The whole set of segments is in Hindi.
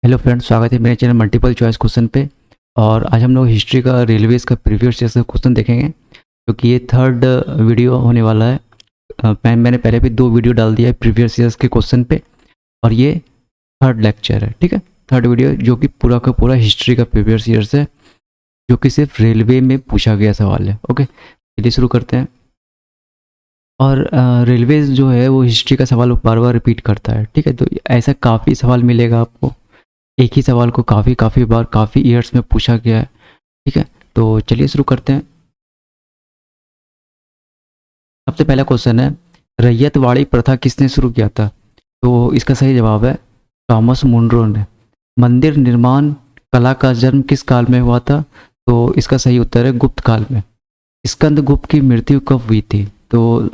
हेलो फ्रेंड्स, स्वागत है मेरे चैनल मल्टीपल चॉइस क्वेश्चन पे। और आज हम लोग हिस्ट्री का रेलवेज का प्रीवियस ईयर से क्वेश्चन देखेंगे, क्योंकि ये थर्ड वीडियो होने वाला है। मैंने पहले भी 2 वीडियो डाल दिया है प्रीवियस ईयर्स के क्वेश्चन पे, और ये थर्ड लेक्चर है। ठीक है, थर्ड वीडियो जो कि पूरा का पूरा हिस्ट्री का प्रीवियस ईयर से, जो कि सिर्फ रेलवे में पूछा गया सवाल है। ओके, चलिए शुरू करते हैं। और रेलवेज जो है वो हिस्ट्री का सवाल बार बार रिपीट करता है। ठीक है, तो ऐसा काफ़ी सवाल मिलेगा आपको, एक ही सवाल को काफ़ी काफ़ी बार काफ़ी ईयर्स में पूछा गया है। ठीक है, तो चलिए शुरू करते हैं। सबसे पहला क्वेश्चन है, रैयतवाड़ी प्रथा किसने शुरू किया था? तो इसका सही जवाब है थॉमस मुनरो ने। मंदिर निर्माण कला का जन्म किस काल में हुआ था? तो इसका सही उत्तर है गुप्त काल में। स्कंदगुप्त की मृत्यु कब हुई थी? तो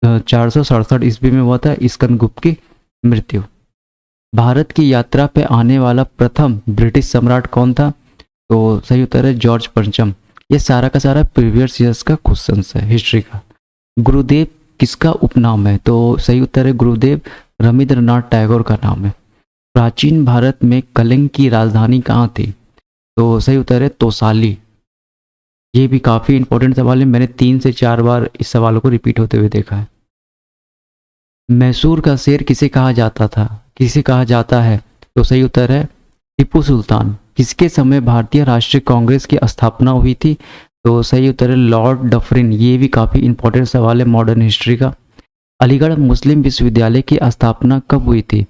467 ईस्वी में हुआ था स्कंदगुप्त की मृत्यु। भारत की यात्रा पे आने वाला प्रथम ब्रिटिश सम्राट कौन था? तो सही उत्तर है जॉर्ज पंचम। ये सारा का सारा प्रीवियस ईयर्स का क्वेश्चन है हिस्ट्री का। गुरुदेव किसका उपनाम है? तो सही उत्तर है गुरुदेव रविंद्रनाथ टैगोर का नाम है। प्राचीन भारत में कलिंग की राजधानी कहाँ थी? तो सही उत्तर है तोसाली। ये भी काफ़ी इंपॉर्टेंट सवाल है, मैंने 3 से 4 बार इस सवाल को रिपीट होते हुए देखा है। मैसूर का शेर किसे कहा जाता था, किसे कहा जाता है? तो सही उत्तर है टीपू सुल्तान। किसके समय भारतीय राष्ट्रीय कांग्रेस की स्थापना हुई थी? तो सही उत्तर है लॉर्ड डफरिन। ये भी काफ़ी इंपॉर्टेंट सवाल है मॉडर्न हिस्ट्री का। अलीगढ़ मुस्लिम विश्वविद्यालय की स्थापना कब हुई थी?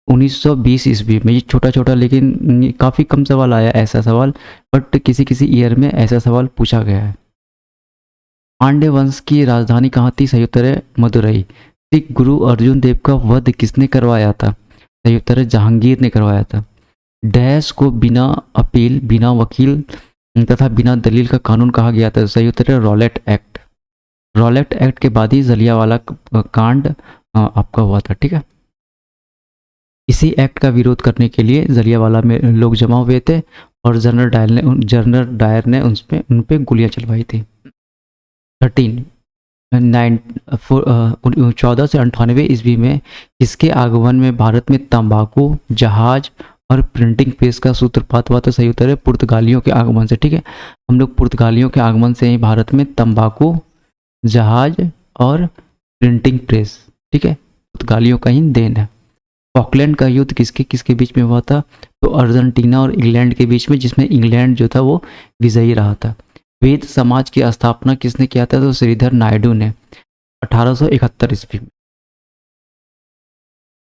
1920 ईस्वी में। ये छोटा छोटा लेकिन काफ़ी कम सवाल आया ऐसा सवाल, बट किसी किसी ईयर में ऐसा सवाल पूछा गया है। पांड्य वंश की राजधानी कहाँ थी? सही उत्तर है मदुरई। सिख गुरु अर्जुन देव का वध किसने करवाया था? सही उत्तर है जहांगीर ने करवाया था। डैश को बिना अपील, बिना वकील तथा बिना दलील का कानून कहा गया था? सही उत्तर है रॉलेट एक्ट। रॉलेट एक्ट के बाद ही जलियांवाला कांड आपका हुआ था। ठीक है, इसी एक्ट का विरोध करने के लिए जलियांवाला में लोग जमा हुए थे, और जनरल डायर ने उन पे गोलियां चलवाई थी। 14 से 98 ईस्वी में इसके आगमन में भारत में तंबाकू, जहाज और प्रिंटिंग प्रेस का सूत्रपात हुआ? तो सही उत्तर है पुर्तगालियों के आगमन से। ठीक है, हम लोग पुर्तगालियों के आगमन से ही भारत में तंबाकू, जहाज और प्रिंटिंग प्रेस, ठीक है, पुर्तगालियों का ही देन है। फॉकलैंड का युद्ध किसके किसके बीच में हुआ था? तो अर्जेंटीना और इंग्लैंड के बीच में, जिसमें इंग्लैंड जो था वो विजयी रहा था। वेद समाज की स्थापना किसने किया था? तो श्रीधर नायडू ने 1871 ईस्वी में।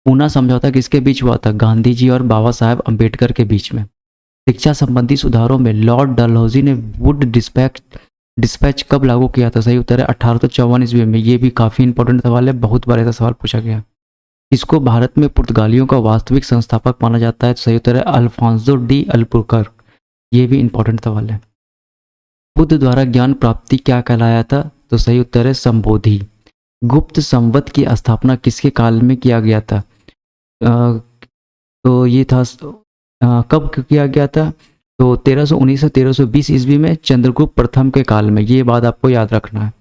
पूना समझौता किसके बीच हुआ था? गांधी जी और बाबा साहेब अम्बेडकर के बीच में। शिक्षा संबंधी सुधारों में लॉर्ड डलहौजी ने वुड डिस्पैच कब लागू किया था? सही उत्तर है 1854 ईस्वी में। ये भी काफ़ी इंपॉर्टेंट सवाल है, बहुत बार ऐसा सवाल पूछा गया। इसको भारत में पुर्तगालियों का वास्तविक संस्थापक माना जाता है? तो सही उत्तर है अल्फांसो डी अल्बुकर्क। ये भी इंपॉर्टेंट सवाल है। बुद्ध द्वारा ज्ञान प्राप्ति क्या कहलाया था? तो सही उत्तर है संबोधि। गुप्त संवत की स्थापना किसके काल में किया गया था? तो ये था कब किया गया था? तो 1319 से 1320 ईस्वी में, चंद्रगुप्त प्रथम के काल में। ये बात आपको याद रखना है,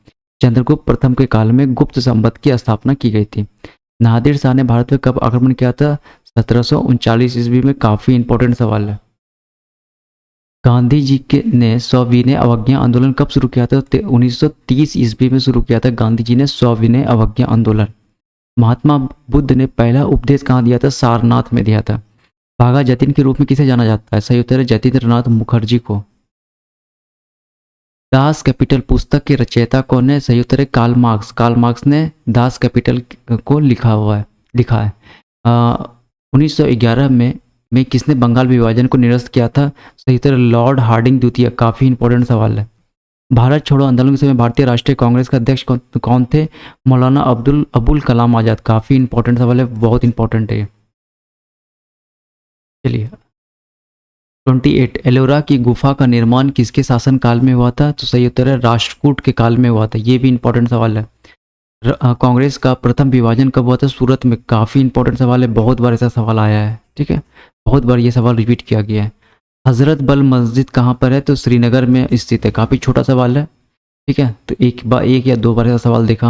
चंद्रगुप्त प्रथम के काल में गुप्त संवत की स्थापना की गई थी। नादिर शाह ने भारत में कब आक्रमण किया था? 1739 ईस्वी में। काफ़ी इंपॉर्टेंट सवाल है। गांधी जी के ने सविनय अवज्ञा आंदोलन कब शुरू किया था? 1930 ईस्वी में शुरू किया था गांधी जी ने सविनय अवज्ञा आंदोलन। महात्मा बुद्ध ने पहला उपदेश कहाँ दिया था? सारनाथ में दिया था। बाघा जतीन के रूप में किसे जाना जाता है? सही उत्तर है जतींद्रनाथ मुखर्जी को। दास कैपिटल पुस्तक के रचयिता कौन है? सही उत्तर है कार्ल मार्क्स। कार्ल मार्क्स ने दास कैपिटल को लिखा है। 1911 में किसने बंगाल विभाजन को निरस्त किया था? सही उत्तर लॉर्ड हार्डिंग द्वितीय। काफ़ी इंपॉर्टेंट सवाल है। भारत छोड़ो आंदोलन के समय भारतीय राष्ट्रीय कांग्रेस के अध्यक्ष कौन थे? मौलाना अबुल कलाम आज़ाद। काफ़ी इंपॉर्टेंट सवाल है, बहुत इंपॉर्टेंट है। चलिए 28, एलोरा की गुफा का निर्माण किसके शासन काल में हुआ था? तो सही उत्तर है राष्ट्रकूट के काल में हुआ था। ये भी इंपॉर्टेंट सवाल है। कांग्रेस का प्रथम विभाजन कब हुआ था? सूरत में। काफ़ी इंपॉर्टेंट सवाल है, बहुत बार ऐसा सवाल आया है। ठीक है, बहुत बार ये सवाल रिपीट किया गया है। हज़रत बल मस्जिद कहाँ पर है? तो श्रीनगर में स्थित है। काफ़ी छोटा सवाल है। ठीक है, तो एक या 2 बार ऐसा सवाल देखा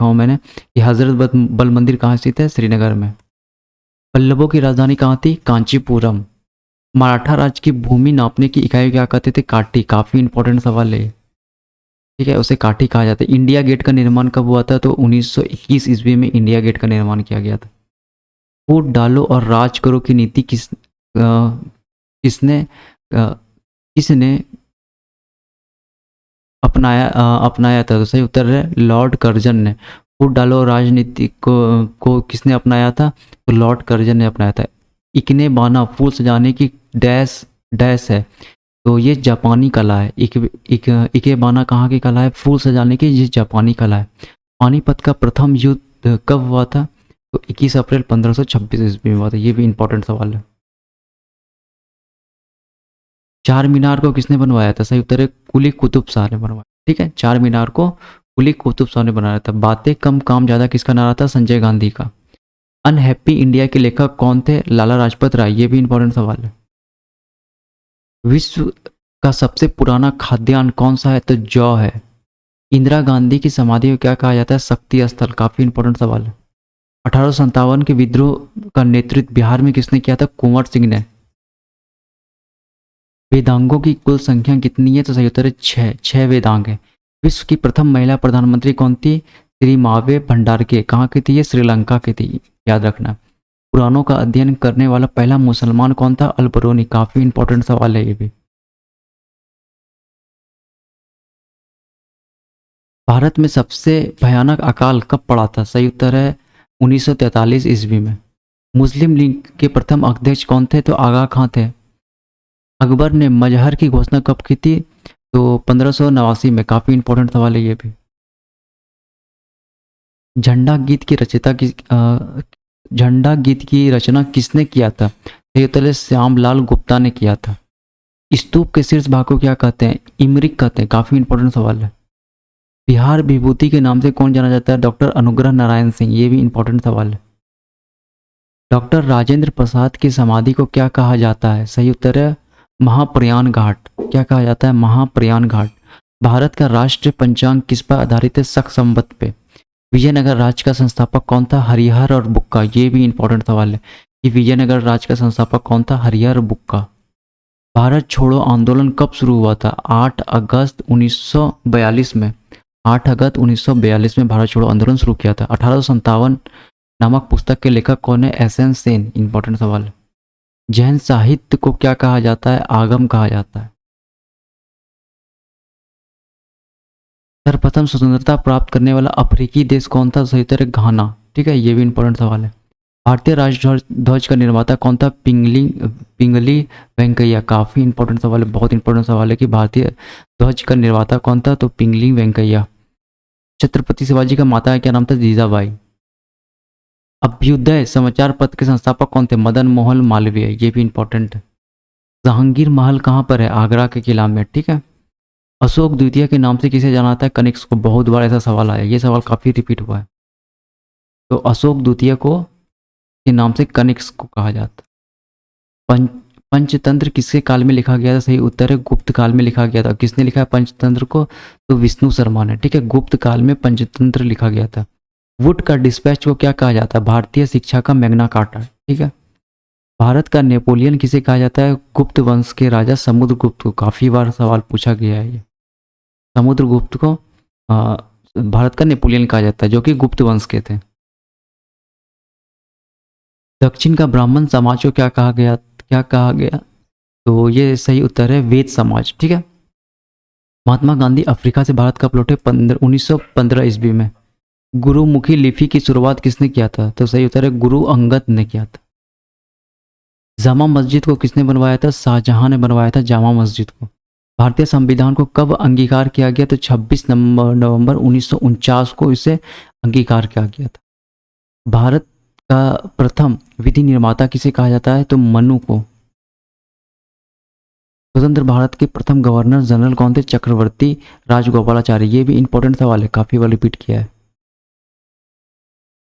हूँ मैंने कि हज़रत बल मंदिर कहाँ स्थित है? श्रीनगर में। पल्लवों की राजधानी कहाँ थी? कांचीपुरम। मराठा राज्य की भूमि नापने की इकाई क्या कहते थे? काठी। काफी इंपॉर्टेंट सवाल है, ठीक है, उसे काठी कहा जाता है। इंडिया गेट का निर्माण कब हुआ था? तो 1921 ईस्वी में इंडिया गेट का निर्माण किया गया था। वोट डालो और राज करो की नीति किसने किसने अपनाया था? तो सही उत्तर है लॉर्ड कर्जन ने। वोट डालो राजनीति को किसने अपनाया था? तो लॉर्ड कर्जन ने अपनाया था। इकने बाना फूल सजाने की डैश डैश है, तो ये जापानी कला है। इके बाना कहाँ की कला है? फूल सजाने की, ये जापानी कला है। पानीपत का प्रथम युद्ध कब हुआ था? तो 21 अप्रैल 1526 ईस्वी में हुआ था। ये भी इंपॉर्टेंट सवाल है। चार मीनार को किसने बनवाया था? सही उत्तर है कुली कुतुब शाह ने बनवाया, ठीक है। चार मीनार को कुली कुतुब शाह ने बनाया था। बातें कम काम ज़्यादा किसका नारा था? संजय गांधी का। अनहैप्पी इंडिया के लेखक कौन थे? लाला लाजपत राय। ये भी इंपॉर्टेंट सवाल है। विश्व का सबसे पुराना खाद्यान्न कौन सा है? तो जौ है। इंदिरा गांधी की समाधि को क्या कहा जाता है? शक्ति स्थल। काफी इंपॉर्टेंट सवाल है। 1857 के विद्रोह का नेतृत्व बिहार में किसने किया था? कुंवर सिंह ने। वेदांगों की कुल संख्या कितनी है? तो सही उत्तर है छह वेदांग है। विश्व की प्रथम महिला प्रधानमंत्री कौन थी? श्री मावे भंडारके। कहाँ की थी ये? श्रीलंका की थी, याद रखना। पुराणों का अध्ययन करने वाला पहला मुसलमान कौन था? अल-बरूनी। काफी इंपॉर्टेंट सवाल है ये भी। भारत में सबसे भयानक अकाल कब पड़ा था? सही उत्तर है 1943 ईस्वी में। मुस्लिम लीग के प्रथम अध्यक्ष कौन थे? तो आगा खां थे। अकबर ने मजहर की घोषणा कब की थी? तो 1589 में। काफी इंपॉर्टेंट सवाल है ये भी। झंडा गीत की रचयिता की झंडा गीत की रचना किसने किया था? सही उत्तर है श्यामलाल गुप्ता ने किया था। स्तूप के शीर्ष भाग को क्या कहते हैं? इमरिक कहते हैं। काफी इंपॉर्टेंट सवाल है। बिहार विभूति के नाम से कौन जाना जाता है? डॉक्टर अनुग्रह नारायण सिंह। ये भी इंपॉर्टेंट सवाल है। डॉक्टर राजेंद्र प्रसाद की समाधि को क्या कहा जाता है? सही उत्तर है महाप्रयाण घाट। क्या कहा जाता है? महाप्रयाण घाट। भारत का राष्ट्रीय पंचांग किस पर आधारित है? शक संवत पे। विजयनगर राज्य का संस्थापक कौन था? हरिहर और बुक्का। ये भी इंपॉर्टेंट सवाल है कि विजयनगर राज्य का संस्थापक कौन था? हरिहर और बुक्का। भारत छोड़ो आंदोलन कब शुरू हुआ था? 8 अगस्त 1942 में। 8 अगस्त 1942 में भारत छोड़ो आंदोलन शुरू किया था। 1857 नामक पुस्तक के लेखक कौन है? एस.एन. सेन। इंपॉर्टेंट सवाल है। जैन साहित्य को क्या कहा जाता है? आगम कहा जाता है। सर्वप्रथम स्वतंत्रता प्राप्त करने वाला अफ्रीकी देश कौन था? सही उत्तर है घाना, ठीक है। ये भी इंपॉर्टेंट सवाल है। भारतीय राष्ट्रीय ध्वज का निर्माता कौन था? पिंगली वेंकैया। काफी इंपॉर्टेंट सवाल है, बहुत इंपॉर्टेंट सवाल है कि भारतीय ध्वज का निर्माता कौन था? तो पिंगली वेंकैया। छत्रपति शिवाजी का माता का क्या नाम था? जीजाबाई। अभ्युदय समाचार पत्र के संस्थापक कौन थे? मदन मोहन मालवीय। ये भी इंपॉर्टेंट है। जहांगीर महल कहाँ पर है? आगरा के किला में, ठीक है। अशोक द्वितीय के नाम से किसे जाना जाता है? कनिष्क को। बहुत बार ऐसा सवाल आया, ये सवाल काफी रिपीट हुआ है। तो अशोक द्वितीय को के नाम से कनिष्क को कहा जाता है। पंचतंत्र किसके काल में लिखा गया था? सही उत्तर है गुप्त काल में लिखा गया था। किसने लिखा है पंचतंत्र को? तो विष्णु शर्मा ने, ठीक है। गुप्त काल में पंचतंत्र लिखा गया था। वुड का डिस्पैच को क्या कहा जाता है? भारतीय शिक्षा का मैग्ना कार्टा, ठीक है। भारत का नेपोलियन किसे कहा जाता है? गुप्त वंश के राजा समुद्रगुप्त को। काफी बार सवाल पूछा गया है ये। समुद्रगुप्त को भारत का नेपोलियन कहा जाता है, जो कि गुप्त वंश के थे। दक्षिण का ब्राह्मण समाज को क्या कहा गया? तो ये सही उत्तर है वेद समाज, ठीक है। महात्मा गांधी अफ्रीका से भारत कब लौटे? 1915 ईस्वी में। गुरुमुखी लिपि की शुरुआत किसने किया था? तो सही उत्तर है गुरु अंगद ने किया था। जामा मस्जिद को किसने बनवाया था? शाहजहां ने बनवाया था जामा मस्जिद को। भारतीय संविधान को कब अंगीकार किया गया? तो 26 नवंबर 1949 को इसे अंगीकार किया गया था। भारत का प्रथम विधि निर्माता किसे कहा जाता है? तो मनु को। स्वतंत्र भारत के प्रथम गवर्नर जनरल कौन थे? चक्रवर्ती राजगोपालाचारी। ये भी इंपॉर्टेंट सवाल है, काफी बार रिपीट किया है।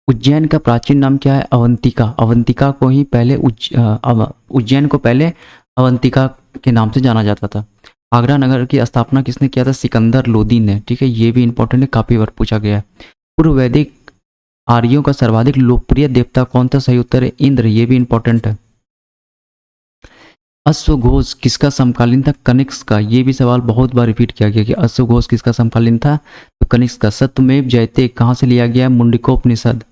उज्जैन का प्राचीन नाम क्या है? अवंतिका। अवंतिका को ही पहले उज्जैन को पहले अवंतिका के नाम से जाना जाता था। आगरा नगर की स्थापना किसने किया था? सिकंदर लोदी ने, ठीक है। ये भी इंपॉर्टेंट है, काफी बार पूछा गया है। पूर्व वैदिक आर्यों का सर्वाधिक लोकप्रिय देवता कौन था? सही उत्तर है इंद्र, ये भी इंपॉर्टेंट है। अश्वघोष किसका समकालीन था? कनिष्क का। ये भी सवाल बहुत बार रिपीट किया गया कि अश्वघोष किसका समकालीन था? तो कनिष्क का। सत्यमेव जयते कहाँ से लिया गया है? मुंडकोपनिषद।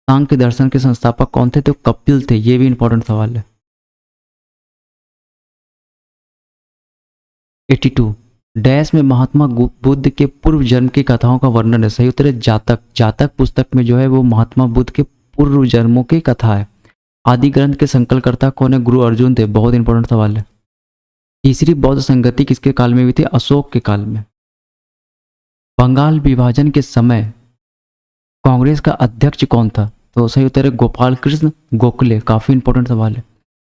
सांख्य दर्शन के संस्थापक कौन थे? तो कपिल थे, ये भी इंपॉर्टेंट सवाल है। 82 डैश में महात्मा बुद्ध के पूर्व जन्म की कथाओं का वर्णन है। सही उत्तर है जातक। जातक पुस्तक में जो है वो महात्मा बुद्ध के पूर्व जन्मों की कथा है। आदि ग्रंथ के संकलनकर्ता कौन है? गुरु अर्जुन थे, बहुत इंपॉर्टेंट सवाल है। तीसरी बौद्ध संगति किसके काल में हुई थी? अशोक के काल में। बंगाल विभाजन के समय कांग्रेस का अध्यक्ष कौन था? तो सही उत्तर है गोपाल कृष्ण गोखले, काफी इंपॉर्टेंट सवाल है।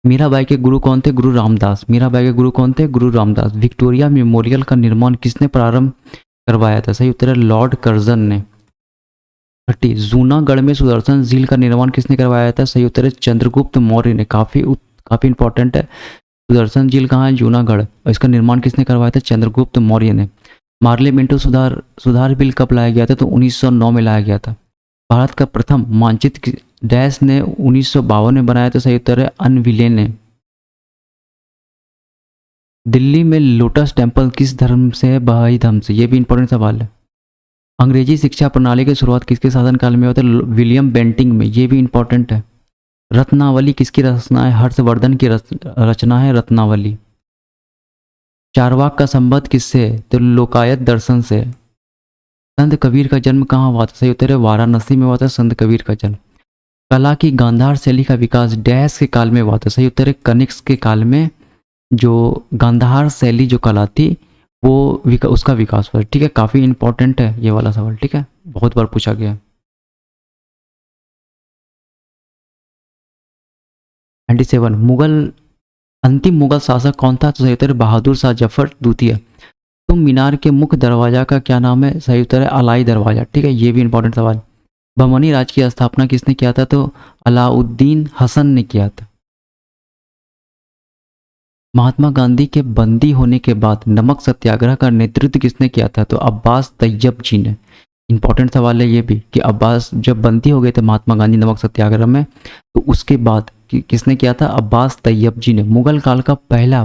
मीराबाई के गुरु कौन थे? गुरु रामदास। मीराबाई के गुरु कौन थे? गुरु रामदास। विक्टोरिया मेमोरियल का निर्माण किसने प्रारंभ करवाया था? सही उत्तर है लॉर्ड कर्जन ने। 30 जूनागढ़ में सुदर्शन झील का निर्माण किसने करवाया था? सही उत्तर है चंद्रगुप्त मौर्य ने। काफी इंपॉर्टेंट है। सुदर्शन झील कहाँ है? जूनागढ़। और इसका निर्माण किसने करवाया था? चंद्रगुप्त मौर्य ने। पार्लियामेंटरी सुधार बिल कब लाया गया था? तो 1909 में लाया गया था। भारत का प्रथम मानचित्र डैश ने 1952 में बनाया था? सही उत्तर है अनविले ने। दिल्ली में लोटस टेम्पल किस धर्म से है? बहाई धर्म से, ये भी इंपॉर्टेंट सवाल है। अंग्रेजी शिक्षा प्रणाली की शुरुआत किसके शासनकाल में होता है? विलियम बेंटिंग में, ये भी इंपॉर्टेंट है। रत्नावली किसकी रचना है? हर्षवर्धन की रचना है रत्नावली। चारवाक का संबंध किससे है? तो लोकायत दर्शन से। संत कबीर का जन्म कहाँ हुआ था? सही उत्तर है वाराणसी में हुआ था संत कबीर का जन्म। कला की गांधार शैली का विकास डैश के काल में हुआ था? सही उत्तर है कनिष्क के काल में जो गांधार शैली जो कला थी वो उसका विकास हुआ। ठीक है, काफी इंपॉर्टेंट है ये वाला सवाल। ठीक है, बहुत बार पूछा गया। 97 अंतिम मुगल शासक कौन था? तो सही उत्तर है बहादुर शाह जफर द्वितीय। तुम मीनार के मुख्य दरवाजा का क्या नाम है? सही उत्तर है अलाई दरवाजा। ठीक है, ये भी इंपॉर्टेंट सवाल। बमनी राज की स्थापना किसने किया था? तो अलाउद्दीन हसन ने किया था। महात्मा गांधी के बंदी होने के बाद नमक सत्याग्रह का नेतृत्व किसने किया था? तो अब्बास तैयब जी ने। इंपॉर्टेंट सवाल है ये भी कि अब्बास जब बंदी हो गए थे महात्मा गांधी नमक सत्याग्रह में, तो उसके बाद किसने किया था? अब्बास तैयब जी ने। मुगल काल का पहला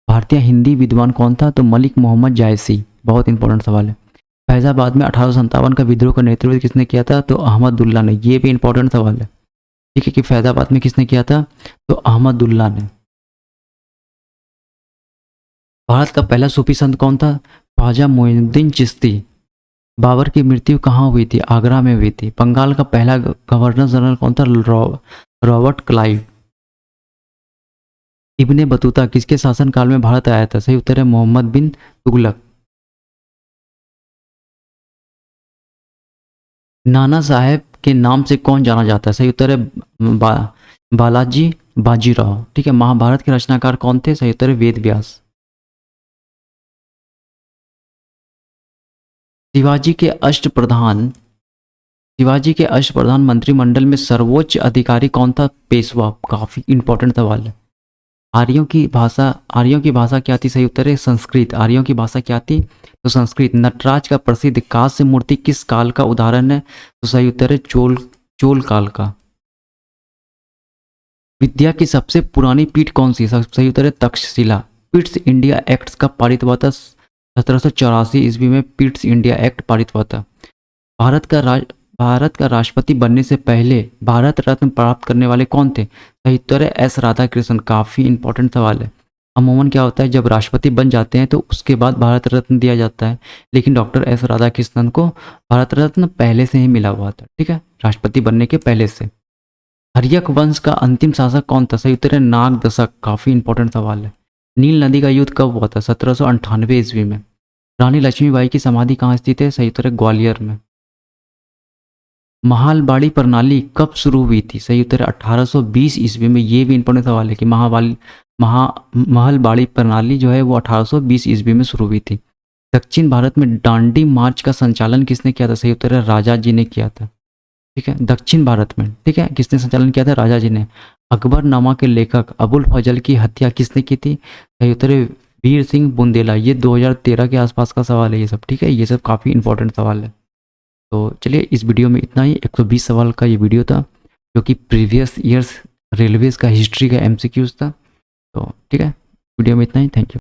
भारतीय हिंदी विद्वान कौन था? तो मलिक मोहम्मद जायसी, बहुत इंपॉर्टेंट सवाल है। फैजाबाद में 1857 का विद्रोह का नेतृत्व किसने किया था? तो अहमदुल्ला ने। ये भी इंपॉर्टेंट सवाल है। ठीक है, कि फैजाबाद में किसने किया था? तो अहमदुल्ला ने। भारत का पहला सूफी संत कौन था? ख्वाजा मोइनुद्दीन चिश्ती। बाबर की मृत्यु कहाँ हुई थी? आगरा में हुई थी। बंगाल का पहला गवर्नर जनरल कौन था? Robert Clive. इब्ने बतूता किसके शासनकाल में भारत आया था? सही उत्तर है मोहम्मद बिन तुगलक। नाना साहेब के नाम से कौन जाना जाता है? सही उत्तर है बालाजी बाजीराव। ठीक है, महाभारत के रचनाकार कौन थे? सही उत्तर है वेद व्यास। शिवाजी के अष्टप्रधान शिवाजी के अष्टप्रधान मंत्रिमंडल में सर्वोच्च अधिकारी कौन था? पेशवा। काफी इंपॉर्टेंट सवाल है। आर्यों की भाषा क्या थी? सही उत्तर है संस्कृत। आर्यों की भाषा क्या थी? तो संस्कृत। नटराज का प्रसिद्ध कांस्य मूर्ति किस काल का उदाहरण है? तो सही उत्तर है चोल काल का। विद्या की सबसे पुरानी पीठ कौन सी? सही उत्तर है तक्षशिला। पिट्स इंडिया एक्ट का पारित हुआ था 1784 ईस्वी में। पिट्स इंडिया एक्ट पारित हुआ था। भारत का राष्ट्रपति बनने से पहले भारत रत्न प्राप्त करने वाले कौन थे? सही उत्तर है एस राधाकृष्णन। काफी इंपॉर्टेंट सवाल है। अमूमन क्या होता है, जब राष्ट्रपति बन जाते हैं तो उसके बाद भारत रत्न दिया जाता है, लेकिन डॉक्टर एस राधाकृष्णन को भारत रत्न पहले से ही मिला हुआ था। ठीक है, राष्ट्रपति बनने के पहले से। हर्यक वंश का अंतिम शासक कौन था? सही उत्तर है नाग दशक। काफी इंपॉर्टेंट सवाल है। नील नदी का युद्ध कब हुआ था? 1798 ईस्वी में। रानी लक्ष्मीबाई की समाधि कहाँ स्थित है? सही उत्तर है ग्वालियर में। महालबाड़ी प्रणाली कब शुरू हुई थी? सही उत्तर है 1820 ईस्वी में। ये भी इंपॉर्टेंट सवाल है कि महलबाड़ी प्रणाली जो है वो 1820 ईस्वी में शुरू हुई थी। दक्षिण भारत में डांडी मार्च का संचालन किसने किया था? सही उत्तर है राजा जी ने किया था। ठीक है, दक्षिण भारत में। ठीक है, किसने संचालन किया था? राजा जी ने। अकबरनामा के लेखक अबुल फजल की हत्या किसने की थी? सही उत्तर है वीर सिंह बुंदेला। ये 2013 के आसपास का सवाल है ये सब। ठीक है, ये सब काफी इंपॉर्टेंट सवाल है। तो चलिए इस वीडियो में इतना ही। 120 सवाल का ये वीडियो था जो कि प्रीवियस ईयर्स रेलवेज़ का हिस्ट्री का MCQs था। तो ठीक है, वीडियो में इतना ही। Thank you.